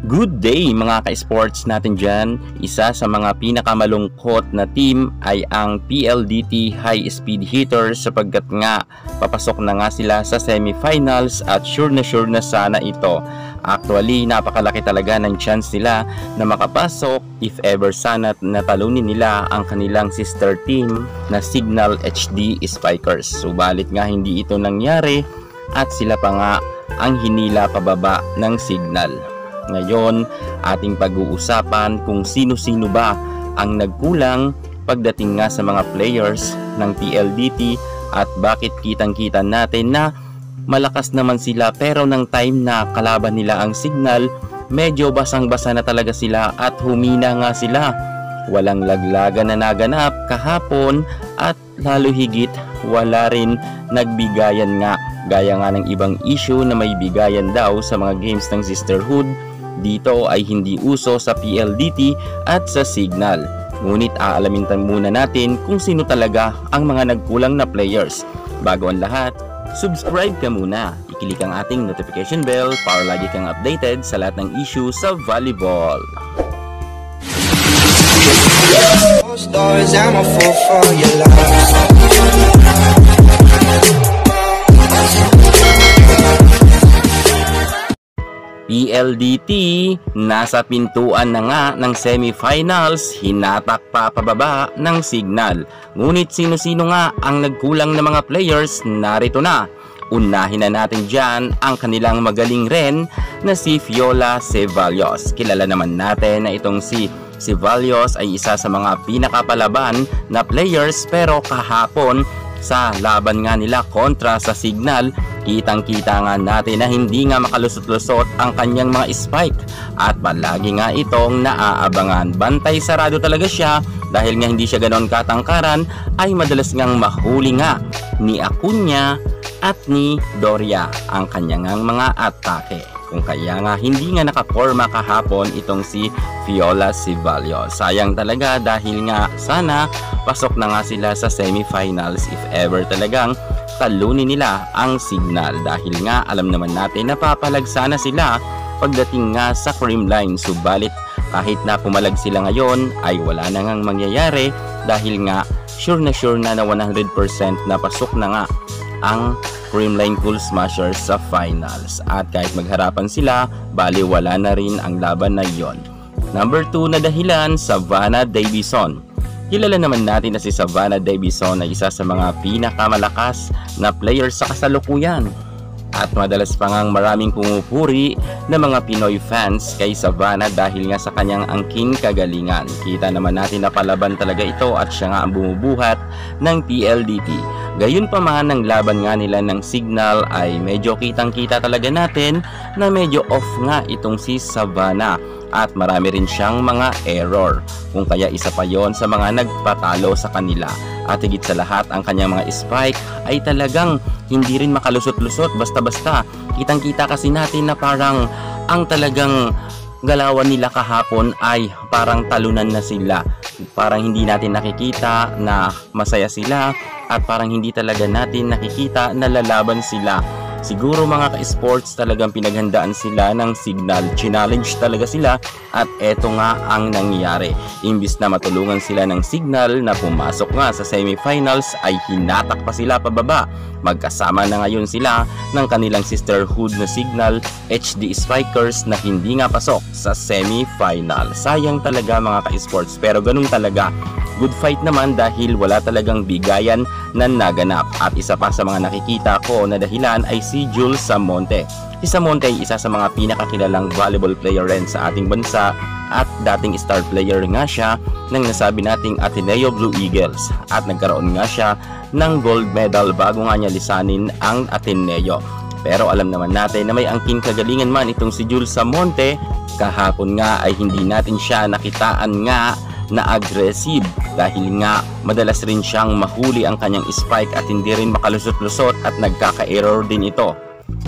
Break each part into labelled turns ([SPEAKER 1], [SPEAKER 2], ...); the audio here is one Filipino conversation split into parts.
[SPEAKER 1] Good day mga ka-sports natin dyan. Isa sa mga pinakamalungkot na team ay ang PLDT High Speed Hitters sapagkat nga papasok na nga sila sa semifinals at sure na sana ito. Actually, napakalaki talaga ng chance nila na makapasok if ever sana natalunin nila ang kanilang sister team na Signal HD Spikers. Subalit nga hindi ito nangyari at sila pa nga ang hinila pababa ng Signal. Ngayon, ating pag-uusapan kung sino-sino ba ang nagkulang pagdating nga sa mga players ng PLDT at bakit kitang-kita natin na malakas naman sila pero ng time na kalaban nila ang Signal, medyo basang-basa na talaga sila at humina nga sila. Walang laglagan na naganap kahapon at lalo higit wala rin nagbigayan nga gaya nga ng ibang issue na may bigayan daw sa mga games ng Sisterhood. Dito ay hindi uso sa PLDT at sa Signal. Ngunit aalamin muna natin kung sino talaga ang mga nagkulang na players. Bago ang lahat, subscribe ka muna. I-click ang ating notification bell para lagi kang updated sa lahat ng issue sa volleyball. PLDT, nasa pintuan na nga ng semifinals, hinatak pa pababa ng Signal. Ngunit sino-sino nga ang nagkulang na mga players, narito na. Unahin na natin dyan ang kanilang magaling rin na si Fiola Ceballos. Kilala naman natin na itong si Ceballos ay isa sa mga pinakapalaban na players pero kahapon sa laban nga nila kontra sa Signal, kitang-kita nga natin na hindi nga makalusot-lusot ang kanyang mga spike at palagi nga itong naaabangan. Bantay sarado talaga siya dahil nga hindi siya ganon katangkaran ay madalas ngang mahuli nga ni Acuña at ni Doria ang kanyang mga atake. Kung kaya nga hindi nga nakaporma kahapon itong si Fiola Ceballos. Sayang talaga dahil nga sana pasok na nga sila sa semifinals if ever talagang talunin nila ang Signal dahil nga alam naman natin na papalag sana sila pagdating nga sa creamline. Subalit kahit na pumalag sila ngayon ay wala na ngang mangyayari dahil nga sure na 100% na pasok na nga ang Creamline Cool Smashers sa finals at kahit magharapan sila, bali wala na rin ang laban na yon. Number 2 na dahilan, Savannah Davison. Kilala naman natin na si Savannah Davison ay isa sa mga pinakamalakas na player sa kasalukuyan at madalas pa ngang maraming pumupuri ng mga Pinoy fans kay Savannah dahil nga sa kanyang angking kagalingan. Kita naman natin na palaban talaga ito at siya nga ang bumubuhat ng PLDT. Gayun pa man ang laban nga nila ng Signal ay medyo kitang-kita talaga natin na medyo off nga itong si Savannah at marami rin siyang mga error. Kung kaya isa pa yon sa mga nagpatalo sa kanila. At higit sa lahat ang kanyang mga spike ay talagang hindi rin makalusot-lusot basta-basta. Kitang-kita kasi natin na parang ang talagang galawan nila kahapon ay parang talunan na sila. Parang hindi natin nakikita na masaya sila at parang hindi talaga natin nakikita na lalaban sila. Siguro mga ka-sports talagang pinaghandaan sila ng Signal. Challenge talaga sila at eto nga ang nangyari. Imbis na matulungan sila ng Signal na pumasok nga sa semifinals ay hinatak pa sila pababa. Magkasama na ngayon sila ng kanilang sisterhood na Signal HD Spikers na hindi nga pasok sa semifinal. Sayang talaga mga ka-sports pero ganun talaga. Good fight naman dahil wala talagang bigayan na naganap at isa pa sa mga nakikita ko na dahilan ay si Jules Samonte. Si Samonte ay isa sa mga pinakakilalang volleyball player rin sa ating bansa at dating star player nga siya ng nasabi nating Ateneo Blue Eagles at nagkaroon nga siya ng gold medal bago nga niya lisanin ang Ateneo. Pero alam naman natin na may angking kagalingan man itong si Jules Samonte. Kahapon nga ay hindi natin siya nakitaan nga na aggressive dahil nga madalas rin siyang mahuli ang kanyang spike at hindi rin makalusot-lusot at nagkaka-error din ito.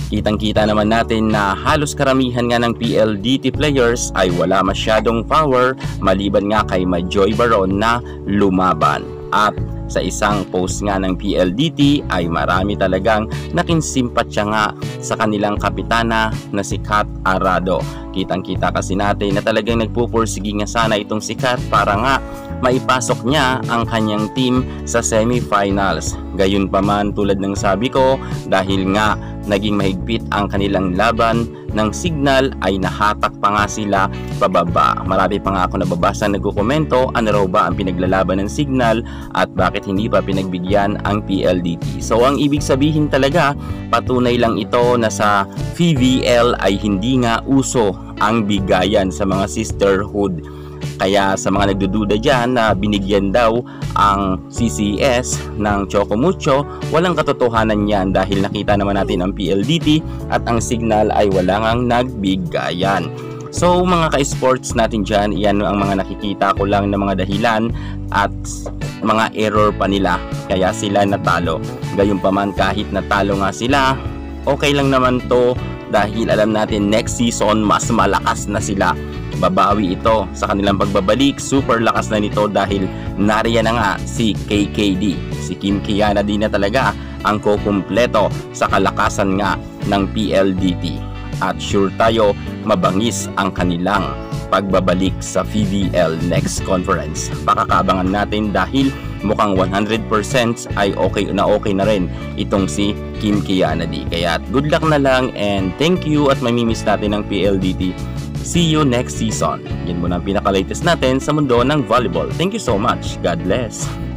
[SPEAKER 1] Kitang-kita naman natin na halos karamihan nga ng PLDT players ay wala masyadong power maliban nga kay Majoy Baron na lumaban. At sa isang post nga ng PLDT ay marami talagang nakinsimpatya nga sa kanilang kapitana na si Kat Arado. Kitang-kita kasi natin na talagang nagpupursige nga sana itong si Kat para nga maipasok niya ang kanyang team sa semifinals. Gayunpaman, tulad ng sabi ko, dahil nga naging mahigpit ang kanilang laban ng Signal ay nahatak pa nga sila pababa. Marami pa nga ako nababasa nagkukomento ano raw ba ang pinaglalaban ng Signal at bakit hindi pa pinagbigyan ang PLDT. So ang ibig sabihin talaga, patunay lang ito na sa PVL ay hindi nga uso ang bigayan sa mga sisterhood. Kaya sa mga nagdududa dyan na binigyan daw ang CCS ng Choco Mucho, walang katotohanan yan dahil nakita naman natin ang PLDT at ang Signal ay wala ngang nagbigayan. So mga ka-sports natin dyan, yan ang mga nakikita ko lang na mga dahilan at mga error pa nila kaya sila natalo. Gayunpaman kahit natalo nga sila, okay lang naman to dahil alam natin next season mas malakas na sila. Babawi ito sa kanilang pagbabalik. Super lakas na nito dahil nariyan na nga si KKD. Si Kim Kianadi na talaga ang kukumpleto sa kalakasan nga ng PLDT. At sure tayo mabangis ang kanilang pagbabalik sa PVL next conference. Pakakabangan natin dahil mukhang 100% ay okay na rin itong si Kim Kianadi. Kaya good luck na lang and thank you at mamimiss natin ang PLDT. See you next season. Yan muna ang pinaka-latest natin sa mundo ng volleyball. Thank you so much. God bless.